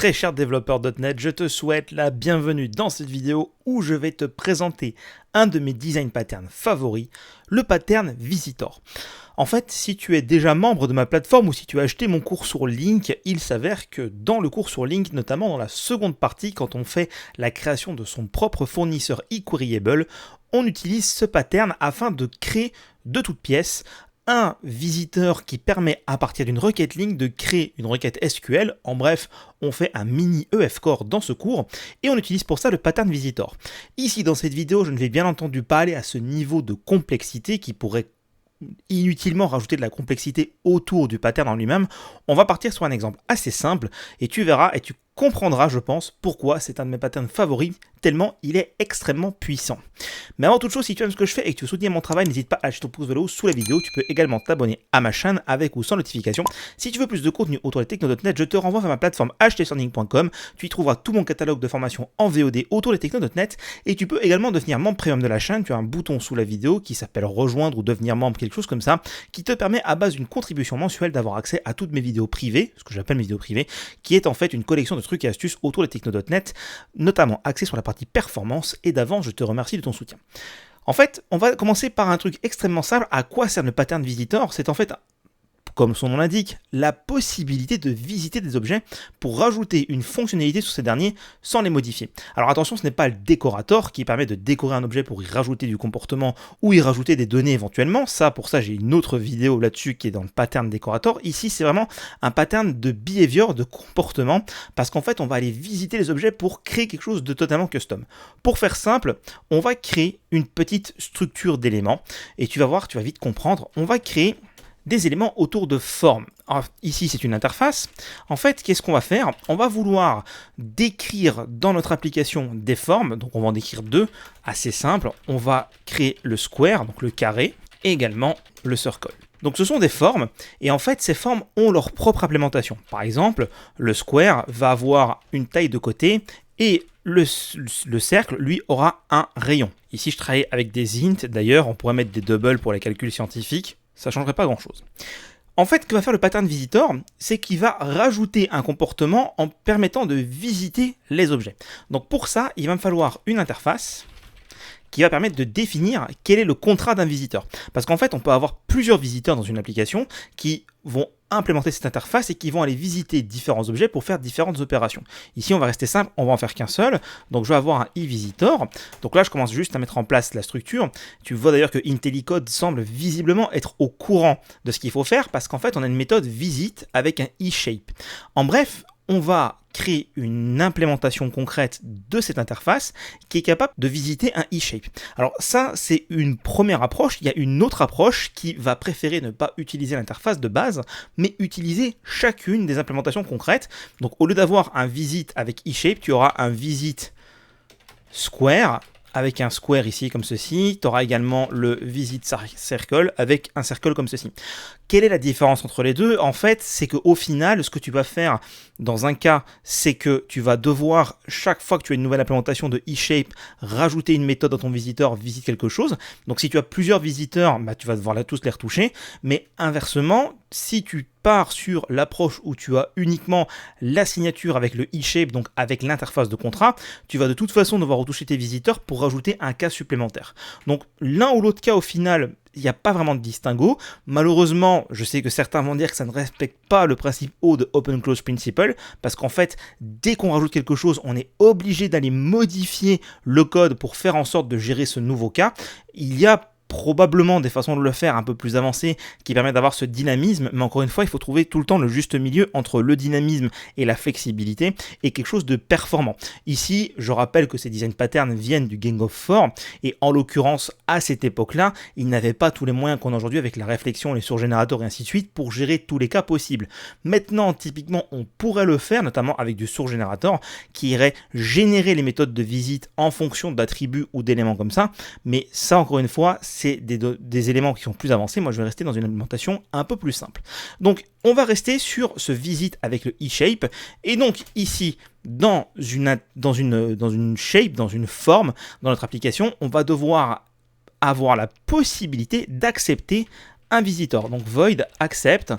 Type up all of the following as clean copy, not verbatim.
Très cher développeur.net, je te souhaite la bienvenue dans cette vidéo où je vais te présenter un de mes design patterns favoris, le pattern Visitor. En fait, si tu es déjà membre de ma plateforme ou si tu as acheté mon cours sur Link, il s'avère que dans le cours sur Link, notamment dans la seconde partie, quand on fait la création de son propre fournisseur eQueryable, on utilise ce pattern afin de créer de toutes pièces un visiteur qui permet à partir d'une requête Link de créer une requête SQL. En bref, on fait un mini EF Core dans ce cours et on utilise pour ça le pattern Visitor. Ici dans cette vidéo, je ne vais bien entendu pas aller à ce niveau de complexité qui pourrait inutilement rajouter de la complexité autour du pattern en lui-même. On va partir sur un exemple assez simple et tu verras et tu comprendras, je pense, pourquoi c'est un de mes patterns favoris, tellement il est extrêmement puissant. Mais avant toute chose, si tu aimes ce que je fais et que tu veux soutenir mon travail, n'hésite pas à lâcher ton pouce vers le haut sous la vidéo. Tu peux également t'abonner à ma chaîne avec ou sans notification. Si tu veux plus de contenu autour des techno.net, je te renvoie vers ma plateforme htlearning.com. Tu y trouveras tout mon catalogue de formations en VOD autour des techno.net et tu peux également devenir membre premium de la chaîne. Tu as un bouton sous la vidéo qui s'appelle rejoindre ou devenir membre, quelque chose comme ça, qui te permet à base d'une contribution mensuelle d'avoir accès à toutes mes vidéos privées, ce que j'appelle mes vidéos privées, qui est en fait une collection de trucs et astuces autour des techno.net, notamment axés sur la partie performance, et d'avance, je te remercie de ton soutien. En fait, on va commencer par un truc extrêmement simple. À quoi sert le pattern Visitor? C'est en fait, comme son nom l'indique, la possibilité de visiter des objets pour rajouter une fonctionnalité sur ces derniers sans les modifier. Alors attention, ce n'est pas le décorator qui permet de décorer un objet pour y rajouter du comportement ou y rajouter des données éventuellement. Pour ça, j'ai une autre vidéo là-dessus qui est dans le pattern décorator. Ici, c'est vraiment un pattern de behavior, de comportement, parce qu'en fait, on va aller visiter les objets pour créer quelque chose de totalement custom. Pour faire simple, on va créer une petite structure d'éléments et tu vas voir, tu vas vite comprendre, on va créer des éléments autour de formes. Alors, ici, c'est une interface. En fait, qu'est-ce qu'on va faire? On va vouloir décrire dans notre application des formes. Donc, on va en décrire deux, assez simples. On va créer le square, donc le carré, et également le circle. Donc, ce sont des formes, et en fait, ces formes ont leur propre implémentation. Par exemple, le square va avoir une taille de côté, et le cercle, lui, aura un rayon. Ici, je travaille avec des int. D'ailleurs, on pourrait mettre des doubles pour les calculs scientifiques. Ça ne changerait pas grand-chose. En fait, ce que va faire le pattern Visitor, c'est qu'il va rajouter un comportement en permettant de visiter les objets. Donc pour ça, il va me falloir une interface qui va permettre de définir quel est le contrat d'un visiteur. Parce qu'en fait, on peut avoir plusieurs visiteurs dans une application qui vont implémenter cette interface et qui vont aller visiter différents objets pour faire différentes opérations. Ici, on va rester simple, on va en faire qu'un seul. Donc, je vais avoir un eVisitor. Donc là, je commence juste à mettre en place la structure. Tu vois d'ailleurs que IntelliCode semble visiblement être au courant de ce qu'il faut faire parce qu'en fait, on a une méthode visite avec un eShape. En bref, on va créer une implémentation concrète de cette interface qui est capable de visiter un eShape. Alors ça, c'est une première approche. Il y a une autre approche qui va préférer ne pas utiliser l'interface de base, mais utiliser chacune des implémentations concrètes. Donc au lieu d'avoir un visit avec eShape, tu auras un visit square avec un square ici comme ceci. Tu auras également le visit circle avec un circle comme ceci. Quelle est la différence entre les deux? En fait, c'est qu'au final, ce que tu vas faire dans un cas, c'est que tu vas devoir, chaque fois que tu as une nouvelle implémentation de eShape, rajouter une méthode dans ton visiteur visite quelque chose. Donc si tu as plusieurs visiteurs, tu vas devoir tous les retoucher. Mais inversement, si tu pars sur l'approche où tu as uniquement la signature avec le eShape, donc avec l'interface de contrat, tu vas de toute façon devoir retoucher tes visiteurs pour rajouter un cas supplémentaire. Donc l'un ou l'autre cas au final, il n'y a pas vraiment de distinguo. Malheureusement, je sais que certains vont dire que ça ne respecte pas le principe O de Open Close Principle, parce qu'en fait, dès qu'on rajoute quelque chose, on est obligé d'aller modifier le code pour faire en sorte de gérer ce nouveau cas. Il y a probablement des façons de le faire un peu plus avancées qui permettent d'avoir ce dynamisme, mais encore une fois, il faut trouver tout le temps le juste milieu entre le dynamisme et la flexibilité et quelque chose de performant. Ici, je rappelle que ces design patterns viennent du Gang of Four et en l'occurrence, à cette époque-là, ils n'avaient pas tous les moyens qu'on a aujourd'hui avec la réflexion, les surgénérateurs et ainsi de suite pour gérer tous les cas possibles. Maintenant, typiquement, on pourrait le faire, notamment avec du surgénérateur qui irait générer les méthodes de visite en fonction d'attributs ou d'éléments comme ça, mais ça, encore une fois, c'est des éléments qui sont plus avancés. Moi, je vais rester dans une alimentation un peu plus simple. Donc, on va rester sur ce visite avec le eShape. Et donc, ici, dans une shape, dans une forme, dans notre application, on va devoir avoir la possibilité d'accepter un visitor. Donc, void accept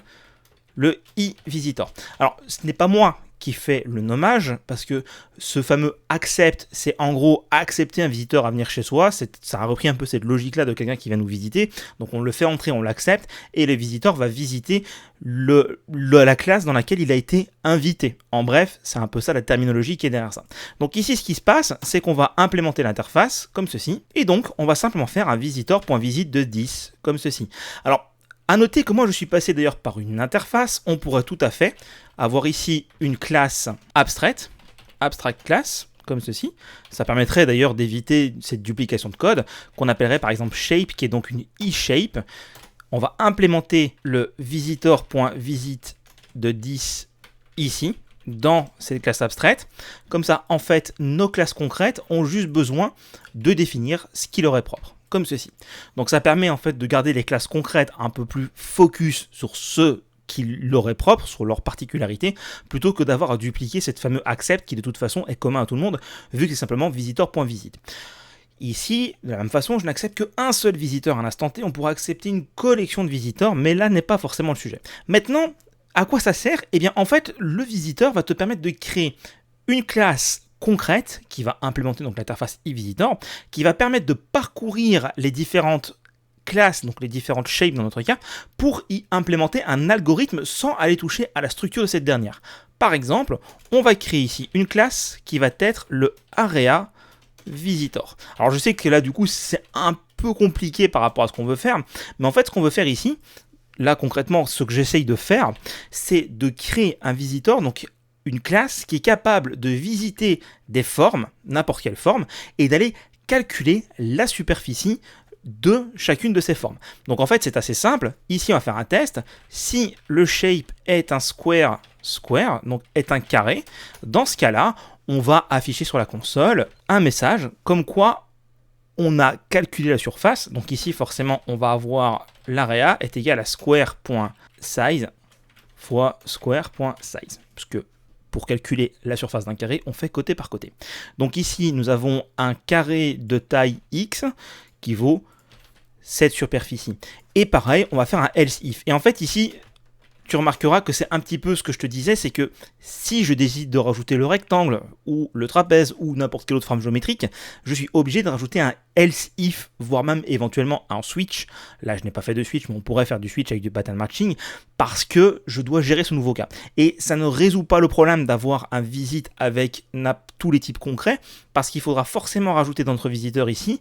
le eVisitor. Alors, ce n'est pas moi qui fait le nommage, parce que ce fameux accept, c'est en gros accepter un visiteur à venir chez soi. Ça a repris un peu cette logique-là de quelqu'un qui vient nous visiter. Donc on le fait entrer, on l'accepte, et le visiteur va visiter la classe dans laquelle il a été invité. En bref, c'est un peu ça la terminologie qui est derrière ça. Donc ici, ce qui se passe, c'est qu'on va implémenter l'interface comme ceci, et donc on va simplement faire un visitor.visit de 10 comme ceci. Alors, à noter que moi je suis passé d'ailleurs par une interface, on pourrait tout à fait avoir ici une classe abstract class, comme ceci. Ça permettrait d'ailleurs d'éviter cette duplication de code, qu'on appellerait par exemple shape, qui est donc une e-shape. On va implémenter le visitor.visit de 10 ici, dans cette classe abstraite. Comme ça, en fait, nos classes concrètes ont juste besoin de définir ce qui leur est propre, comme ceci. Donc ça permet en fait de garder les classes concrètes un peu plus focus sur ce qui leur est propre, sur leurs particularités, plutôt que d'avoir à dupliquer cette fameuse accept qui de toute façon est commun à tout le monde, vu que c'est simplement visitor.visit. Ici, de la même façon, je n'accepte qu'un seul visiteur à l'instant T. On pourra accepter une collection de visiteurs, mais là n'est pas forcément le sujet. Maintenant, à quoi ça sert? Eh bien, en fait, le visiteur va te permettre de créer une classe concrète qui va implémenter donc l'interface eVisitor, qui va permettre de parcourir les différentes classes, donc les différentes shapes dans notre cas, pour y implémenter un algorithme sans aller toucher à la structure de cette dernière. Par exemple, on va créer ici une classe qui va être le area visitor. Alors je sais que là du coup c'est un peu compliqué par rapport à ce qu'on veut faire, mais en fait ce qu'on veut faire ici, là concrètement ce que j'essaye de faire, c'est de créer un visitor, donc une classe qui est capable de visiter des formes, n'importe quelle forme, et d'aller calculer la superficie de chacune de ces formes. Donc en fait c'est assez simple, ici on va faire un test, si le shape est un square, donc est un carré, dans ce cas-là, on va afficher sur la console un message comme quoi on a calculé la surface, donc ici forcément on va avoir l'area est égal à square.size fois square.size, parce que pour calculer la surface d'un carré, on fait côté par côté. Donc ici nous avons un carré de taille x qui vaut cette superficie. Et pareil, on va faire un else if. Et en fait ici, tu remarqueras que c'est un petit peu ce que je te disais, c'est que si je décide de rajouter le rectangle ou le trapèze ou n'importe quelle autre forme géométrique, je suis obligé de rajouter un else if, voire même éventuellement un switch. Là, je n'ai pas fait de switch, mais on pourrait faire du switch avec du pattern matching parce que je dois gérer ce nouveau cas. Et ça ne résout pas le problème d'avoir un visit avec tous les types concrets parce qu'il faudra forcément rajouter dans notre visiteur ici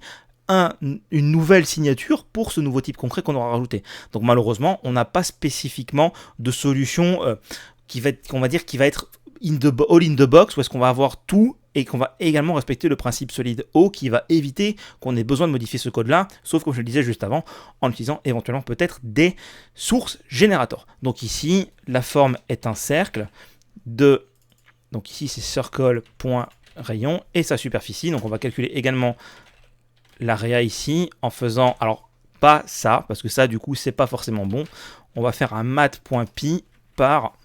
une nouvelle signature pour ce nouveau type concret qu'on aura rajouté. Donc malheureusement, on n'a pas spécifiquement de solution qui va être all in the box, où est-ce qu'on va avoir tout et qu'on va également respecter le principe solide O qui va éviter qu'on ait besoin de modifier ce code-là, sauf comme je le disais juste avant, en utilisant éventuellement peut-être des sources générateurs. Donc ici, la forme est un cercle donc ici c'est circle.rayon et sa superficie, donc on va calculer également l'area ici en faisant, alors pas ça, parce que ça du coup c'est pas forcément bon, on va faire un mat.pi par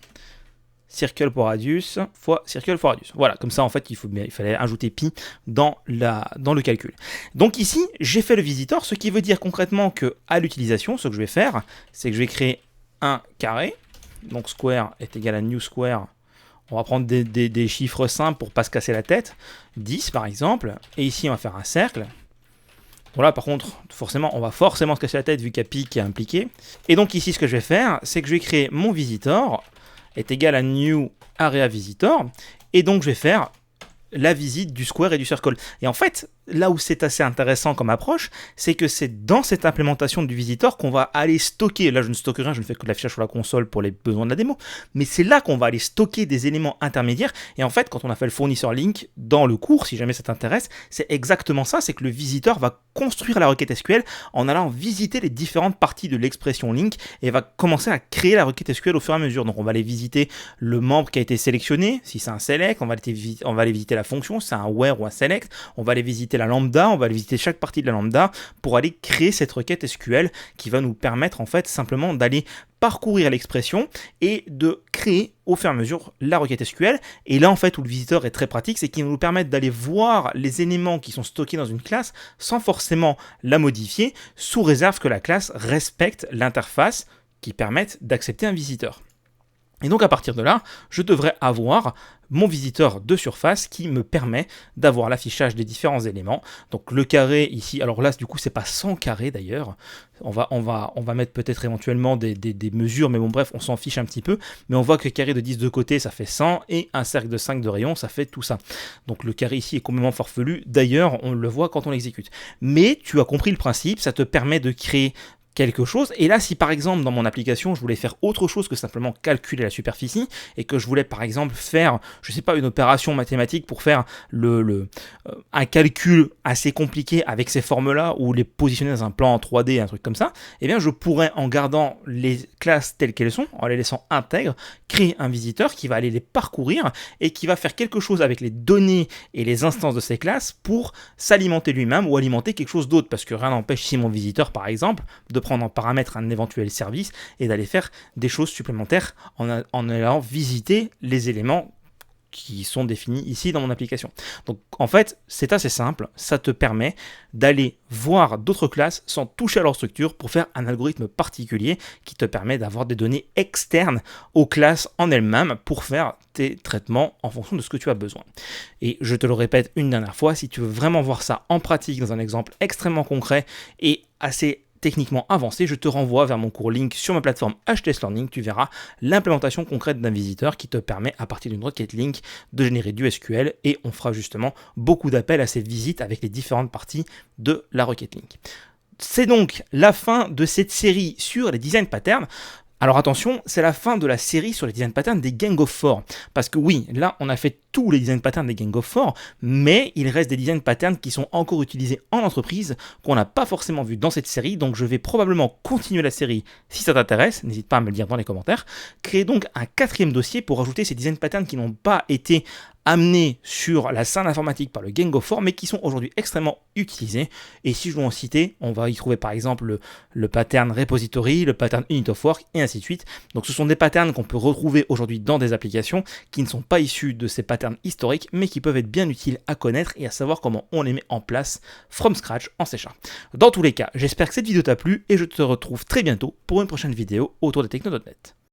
circle.radius fois circle.radius. Voilà, comme ça en fait il fallait ajouter pi dans le calcul. Donc ici j'ai fait le visitor, ce qui veut dire concrètement que à l'utilisation, ce que je vais faire, c'est que je vais créer un carré, donc square est égal à new square. On va prendre des chiffres simples pour pas se casser la tête, 10 par exemple, et ici on va faire un cercle. Voilà, par contre, on va forcément se casser la tête vu qu'il y a pi qui est impliqué. Et donc ici, ce que je vais faire, c'est que je vais créer mon visitor est égal à new area visitor. Et donc, je vais faire la visite du square et du circle. Et en fait, là où c'est assez intéressant comme approche, c'est que c'est dans cette implémentation du visitor qu'on va aller stocker, là je ne stocke rien, je ne fais que de l'affichage sur la console pour les besoins de la démo, mais c'est là qu'on va aller stocker des éléments intermédiaires. Et en fait, quand on a fait le fournisseur link dans le cours, si jamais ça t'intéresse, c'est exactement ça, c'est que le visitor va construire la requête SQL en allant visiter les différentes parties de l'expression link et va commencer à créer la requête SQL au fur et à mesure. Donc on va aller visiter le membre qui a été sélectionné, si c'est un select, on va aller visiter la fonction, si c'est un where ou un select, on va aller visiter la lambda, on va aller visiter chaque partie de la lambda pour aller créer cette requête SQL qui va nous permettre en fait simplement d'aller parcourir l'expression et de créer au fur et à mesure la requête SQL. Et là en fait où le visiteur est très pratique, c'est qu'il va nous permettre d'aller voir les éléments qui sont stockés dans une classe sans forcément la modifier, sous réserve que la classe respecte l'interface qui permette d'accepter un visiteur. Et donc à partir de là, je devrais avoir mon visiteur de surface qui me permet d'avoir l'affichage des différents éléments. Donc le carré ici, alors là du coup c'est pas 100 carrés d'ailleurs, on va mettre peut-être éventuellement des mesures, mais bon bref on s'en fiche un petit peu, mais on voit que le carré de 10 de côté ça fait 100 et un cercle de 5 de rayon ça fait tout ça. Donc le carré ici est complètement farfelu, d'ailleurs on le voit quand on l'exécute. Mais tu as compris le principe, ça te permet de créer quelque chose. Et là, si par exemple dans mon application, je voulais faire autre chose que simplement calculer la superficie et que je voulais par exemple faire, je sais pas, une opération mathématique pour faire un calcul assez compliqué avec ces formes-là ou les positionner dans un plan en 3D, un truc comme ça, eh bien je pourrais, en gardant les classes telles qu'elles sont, en les laissant intègres, créer un visiteur qui va aller les parcourir et qui va faire quelque chose avec les données et les instances de ces classes pour s'alimenter lui-même ou alimenter quelque chose d'autre, parce que rien n'empêche si mon visiteur par exemple de prendre en paramètre un éventuel service et d'aller faire des choses supplémentaires en allant visiter les éléments qui sont définis ici dans mon application. Donc en fait, c'est assez simple, ça te permet d'aller voir d'autres classes sans toucher à leur structure pour faire un algorithme particulier qui te permet d'avoir des données externes aux classes en elles-mêmes pour faire tes traitements en fonction de ce que tu as besoin. Et je te le répète une dernière fois, si tu veux vraiment voir ça en pratique dans un exemple extrêmement concret et assez techniquement avancé, je te renvoie vers mon cours Link sur ma plateforme HTS Learning. Tu verras l'implémentation concrète d'un visiteur qui te permet à partir d'une requête Link de générer du SQL et on fera justement beaucoup d'appels à ces visites avec les différentes parties de la requête Link. C'est donc la fin de cette série sur les design patterns. Alors attention, c'est la fin de la série sur les design patterns des Gang of Four. Parce que oui, là on a fait tous les design patterns des Gang of Four, mais il reste des design patterns qui sont encore utilisés en entreprise, qu'on n'a pas forcément vu dans cette série, donc je vais probablement continuer la série si ça t'intéresse, n'hésite pas à me le dire dans les commentaires. Créer donc un 4e dossier pour ajouter ces design patterns qui n'ont pas été amenés sur la scène informatique par le Gang of Four, mais qui sont aujourd'hui extrêmement utilisés. Et si je dois en citer, on va y trouver par exemple le pattern repository, le pattern unit of work, et ainsi de suite. Donc ce sont des patterns qu'on peut retrouver aujourd'hui dans des applications qui ne sont pas issus de ces patterns historiques, mais qui peuvent être bien utiles à connaître et à savoir comment on les met en place from scratch en C#. Dans tous les cas, j'espère que cette vidéo t'a plu et je te retrouve très bientôt pour une prochaine vidéo autour des techno.net.